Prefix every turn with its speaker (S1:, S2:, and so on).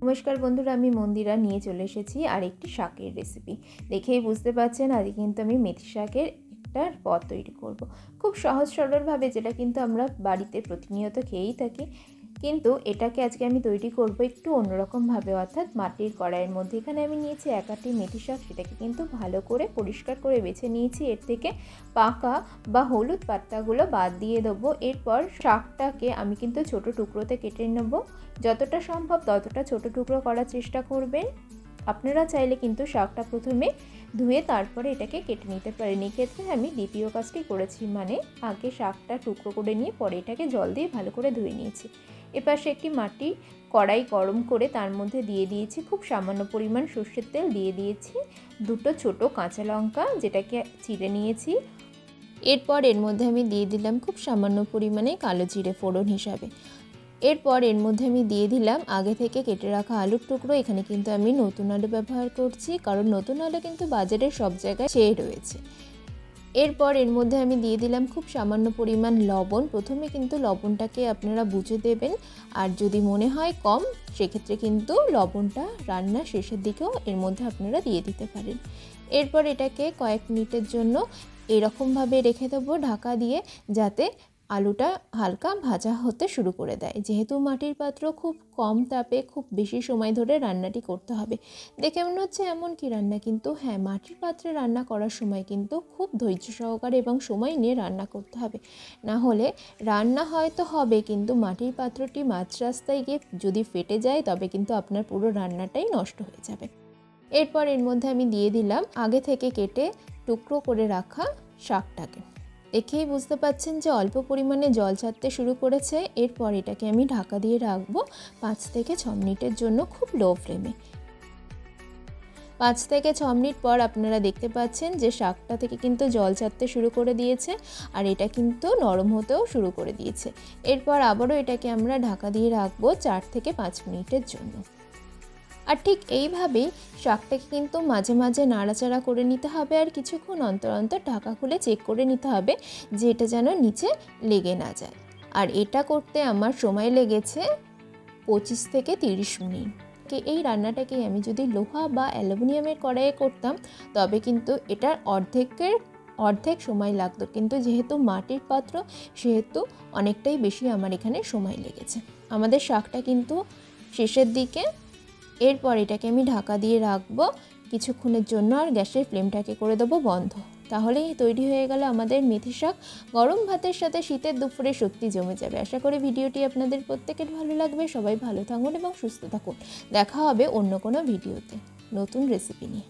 S1: नमस्कार बंधुरा आमी मंदिरा निये चले एसेछि आरेकटी शाकेर रेसिपि। देखेई बुझते पारछेन आज किन्तु आमी मेथी शाकेर एकटा पद तैरी करब। खूब सहज सरल भावे जेटा किन्तु आमरा बाड़ीते प्रतिनियत खेयेई थाकि, किन्तु एटाके आजके आमी तैरी करब एकटु अन्यरकम भावे अर्थात माटिर कड़ाइयेर मध्ये। एखाने आमी नियेछि एक आटी मेथी शाक, सेटाके किन्तु भालो करे परिष्कार करे बेছে नियेछि। एर थेके पाका बा हलुद पातागुलो बाद दिए देबो। एरपर शाकटाके आमी किन्तु छोटो टुकरोते केटे नेब। যতটা সম্ভব ততটা ছোট টুকরো করার চেষ্টা করবেন। আপনারা চাইলে কিন্তু শাকটা প্রথমে ধুয়ে তারপরে এটাকে কেটে নিতে পারেন। এই ক্ষেত্রে আমি দ্বিতীয় কাজটি করেছি, মানে আগে শাকটা টুকরো করে নিয়ে পরে এটাকে জল দিয়ে ভালো করে ধুয়ে নিয়েছি। এপাশে একটি মাটি কড়াই গরম করে তার মধ্যে দিয়ে দিয়েছি খুব সামান্য পরিমাণ সরষের তেল, দিয়ে দিয়েছি দুটো ছোট কাঁচা লঙ্কা যেটাকে চিড়ে নিয়েছি। এরপর এর মধ্যে আমি দিয়ে দিলাম খুব সামান্য পরিমাণে কালো জিরে ফোড়ন হিসাবে। এরপর এর মধ্যে আমি দিয়ে দিলাম আগে থেকে কেটে রাখা আলুর টুকরো। এখানে কিন্তু আমি নতুন আলু ব্যবহার করছি, কারণ নতুন আলু কিন্তু বাজারে সব জায়গায় ছেয়ে রয়েছে। এরপর এর মধ্যে আমি দিয়ে দিলাম খুব সামান্য পরিমাণ লবণ। প্রথমে কিন্তু লবণটাকে আপনারা বুঝে দেবেন, আর যদি মনে হয় কম সেক্ষেত্রে কিন্তু লবণটা রান্নার শেষের দিকেও এর মধ্যে আপনারা দিয়ে দিতে পারেন। এরপর এটাকে কয়েক মিনিটের জন্য এরকমভাবে রেখে দেবো ঢাকা দিয়ে, যাতে আলুটা হালকা ভাজা হতে শুরু করে দেয়। যেহেতু মাটির পাত্র খুব কম তাপে খুব বেশি সময় ধরে রান্নাটি করতে হবে। দেখে মনে হচ্ছে এমন কি রান্না, কিন্তু হ্যাঁ, মাটির পাত্রে রান্না করার সময় কিন্তু খুব ধৈর্য সহকারে এবং সময় নিয়ে রান্না করতে হবে। না হলে রান্না হয়তো হবে, কিন্তু মাটির পাত্রটি মাঝ রাস্তায় গিয়ে যদি ফেটে যায় তবে কিন্তু আপনার পুরো রান্নাটাই নষ্ট হয়ে যাবে। এরপর এর মধ্যে আমি দিয়ে দিলাম আগে থেকে কেটে টুকরো করে রাখা শাকটাকে। দেখেই বুঝতে পাচ্ছেন যে অল্প পরিমাণে জল ছাড়তে শুরু করেছে। এরপর এটাকে আমি ঢাকা দিয়ে রাখবো 5 থেকে 6 মিনিটের জন্য খুব লো ফ্লেমে। 5 থেকে 6 মিনিট পর আপনারা দেখতে পাচ্ছেন যে শাকটা থেকে কিন্তু জল ছাড়তে শুরু করে দিয়েছে, আর এটা কিন্তু নরম হতেও শুরু করে দিয়েছে। এরপর আবারও এটাকে আমরা ঢাকা দিয়ে রাখবো 4 থেকে 5 মিনিটের জন্য। আর ঠিক এইভাবেই শাকটাকে কিন্তু মাঝে মাঝে নাড়াচাড়া করে নিতে হবে, আর কিছুক্ষণ অন্তর অন্তর ঢাকা খুলে চেক করে নিতে হবে যে এটা যেন নিচে লেগে না যায়। আর এটা করতে আমার সময় লেগেছে 25 থেকে 30 মিনিট। এই রান্নাটাকে আমি যদি লোহা বা অ্যালুমিনিয়ামের কড়াইয়ে করতাম তবে কিন্তু এটার অর্ধেক সময় লাগতো, কিন্তু যেহেতু মাটির পাত্র সেহেতু অনেকটাই বেশি আমার এখানে সময় লেগেছে। আমাদের শাকটা কিন্তু শেষের দিকে। এরপর এটাকে আমি ঢাকা দিয়ে রাখবো কিছুক্ষণের জন্য, আর গ্যাসের ফ্লেমটাকে করে দেবো বন্ধ। তাহলেই তৈরি হয়ে গেল আমাদের মেথি শাক। গরম ভাতের সাথে শীতের দুপুরে সত্যি জমে যাবে। আশা করি ভিডিওটি আপনাদের প্রত্যেকের ভালো লাগবে। সবাই ভালো থাকুন এবং সুস্থ থাকুন। দেখা হবে অন্য কোনো ভিডিওতে নতুন রেসিপি নিয়ে।